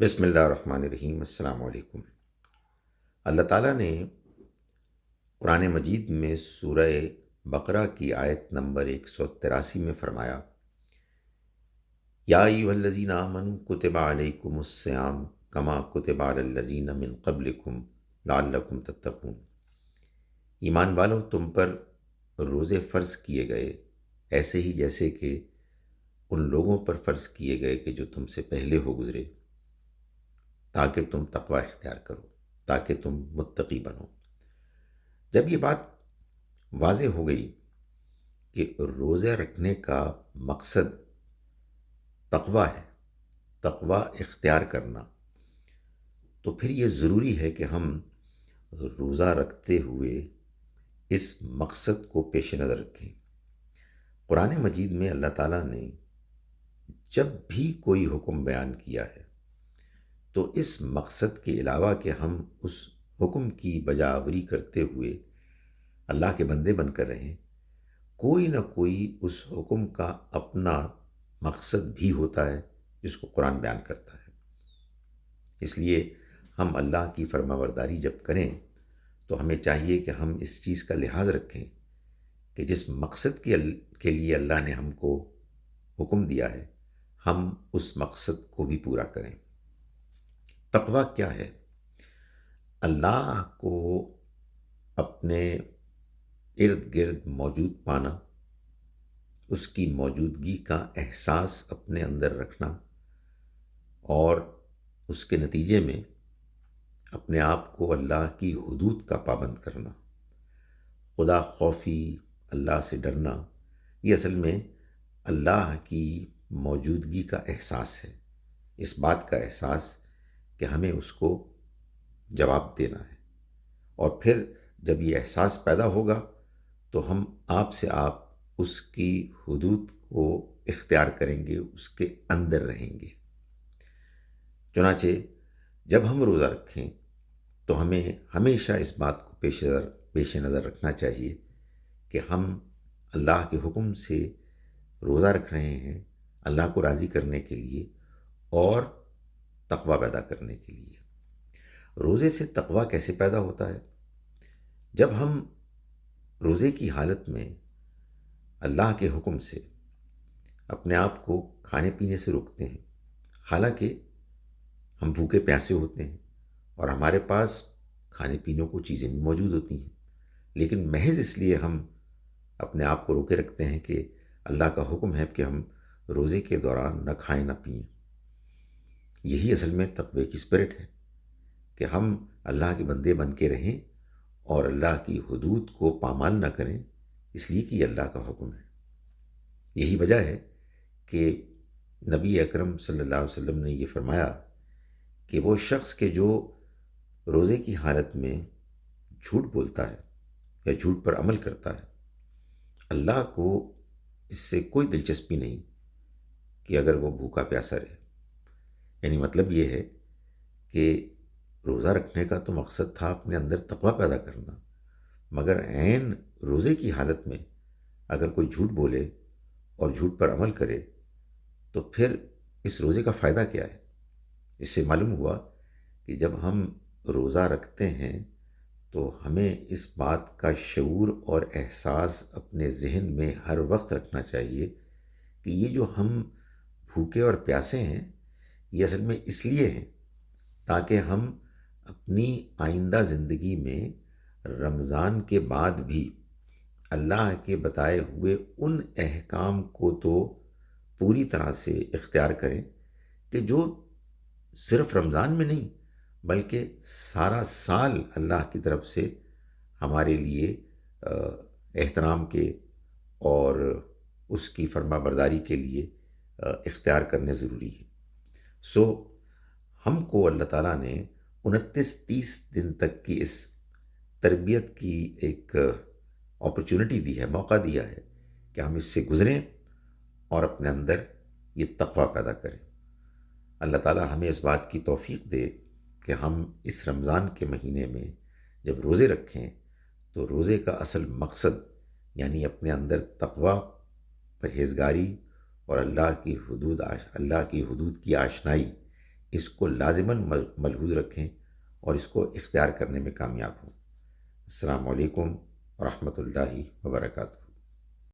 بسم اللہ الرحمن الرحیم۔ السلام علیکم۔ اللہ تعالیٰ نے قرآن مجید میں سورہ بقرہ کی آیت نمبر 183 میں فرمایا، یا ایھا الذین آمنوا کتب علیکم الصیام کما کتب علی الذین من قبلکم لعلکم تتقون۔ ایمان والو، تم پر روزے فرض کیے گئے ایسے ہی جیسے کہ ان لوگوں پر فرض کیے گئے کہ جو تم سے پہلے ہو گزرے، تاکہ تم تقوی اختیار کرو، تاکہ تم متقی بنو۔ جب یہ بات واضح ہو گئی کہ روزہ رکھنے کا مقصد تقوی ہے، تقوی اختیار کرنا، تو پھر یہ ضروری ہے کہ ہم روزہ رکھتے ہوئے اس مقصد کو پیش نظر رکھیں۔ قرآن مجید میں اللہ تعالیٰ نے جب بھی کوئی حکم بیان کیا ہے تو اس مقصد کے علاوہ کہ ہم اس حکم کی بجاوری کرتے ہوئے اللہ کے بندے بن کر رہیں، کوئی نہ کوئی اس حکم کا اپنا مقصد بھی ہوتا ہے جس کو قرآن بیان کرتا ہے۔ اس لیے ہم اللہ کی فرما برداری جب کریں تو ہمیں چاہیے کہ ہم اس چیز کا لحاظ رکھیں کہ جس مقصد کے لیے اللہ نے ہم کو حکم دیا ہے، ہم اس مقصد کو بھی پورا کریں۔ تقوی کیا ہے؟ اللہ کو اپنے ارد گرد موجود پانا، اس کی موجودگی کا احساس اپنے اندر رکھنا، اور اس کے نتیجے میں اپنے آپ کو اللہ کی حدود کا پابند کرنا، خدا خوفی، اللہ سے ڈرنا، یہ اصل میں اللہ کی موجودگی کا احساس ہے۔ اس بات کا احساس کہ ہمیں اس کو جواب دینا ہے، اور پھر جب یہ احساس پیدا ہوگا تو ہم آپ سے آپ اس کی حدود کو اختیار کریں گے، اس کے اندر رہیں گے۔ چنانچہ جب ہم روزہ رکھیں تو ہمیں ہمیشہ اس بات کو پیش نظر رکھنا چاہیے کہ ہم اللہ کے حکم سے روزہ رکھ رہے ہیں اللہ کو راضی کرنے کے لیے اور تقوی پیدا کرنے کے لیے۔ روزے سے تقوی کیسے پیدا ہوتا ہے؟ جب ہم روزے کی حالت میں اللہ کے حکم سے اپنے آپ کو کھانے پینے سے روکتے ہیں، حالانکہ ہم بھوکے پیاسے ہوتے ہیں اور ہمارے پاس کھانے پینے کو چیزیں بھی موجود ہوتی ہیں، لیکن محض اس لیے ہم اپنے آپ کو روکے رکھتے ہیں کہ اللہ کا حکم ہے کہ ہم روزے کے دوران نہ کھائیں نہ پئیں۔ یہی اصل میں تقوی کی اسپرٹ ہے کہ ہم اللہ کے بندے بن کے رہیں اور اللہ کی حدود کو پامال نہ کریں، اس لیے کہ یہ اللہ کا حکم ہے۔ یہی وجہ ہے کہ نبی اکرم صلی اللہ علیہ وسلم نے یہ فرمایا کہ وہ شخص کہ جو روزے کی حالت میں جھوٹ بولتا ہے یا جھوٹ پر عمل کرتا ہے، اللہ کو اس سے کوئی دلچسپی نہیں کہ اگر وہ بھوکا پیاسا رہے۔ یعنی مطلب یہ ہے کہ روزہ رکھنے کا تو مقصد تھا اپنے اندر تقوی پیدا کرنا، مگر عین روزے کی حالت میں اگر کوئی جھوٹ بولے اور جھوٹ پر عمل کرے تو پھر اس روزے کا فائدہ کیا ہے؟ اس سے معلوم ہوا کہ جب ہم روزہ رکھتے ہیں تو ہمیں اس بات کا شعور اور احساس اپنے ذہن میں ہر وقت رکھنا چاہیے کہ یہ جو ہم بھوکے اور پیاسے ہیں، یہ اصل میں اس لیے ہیں تاکہ ہم اپنی آئندہ زندگی میں رمضان کے بعد بھی اللہ کے بتائے ہوئے ان احکام کو تو پوری طرح سے اختیار کریں کہ جو صرف رمضان میں نہیں بلکہ سارا سال اللہ کی طرف سے ہمارے لیے احترام کے اور اس کی فرما برداری کے لیے اختیار کرنے ضروری ہے۔ سو ہم کو اللہ تعالیٰ نے 29-30 دن تک کی اس تربیت کی ایک اپرچونٹی دی ہے، موقع دیا ہے کہ ہم اس سے گزریں اور اپنے اندر یہ تقوی پیدا کریں۔ اللہ تعالیٰ ہمیں اس بات کی توفیق دے کہ ہم اس رمضان کے مہینے میں جب روزے رکھیں تو روزے کا اصل مقصد یعنی اپنے اندر تقوی، پرہیزگاری اور اللہ کی حدود کی آشنائی، اس کو لازماً ملحوظ رکھیں اور اس کو اختیار کرنے میں کامیاب ہوں۔ السلام علیکم ورحمۃ اللہ وبرکاتہ۔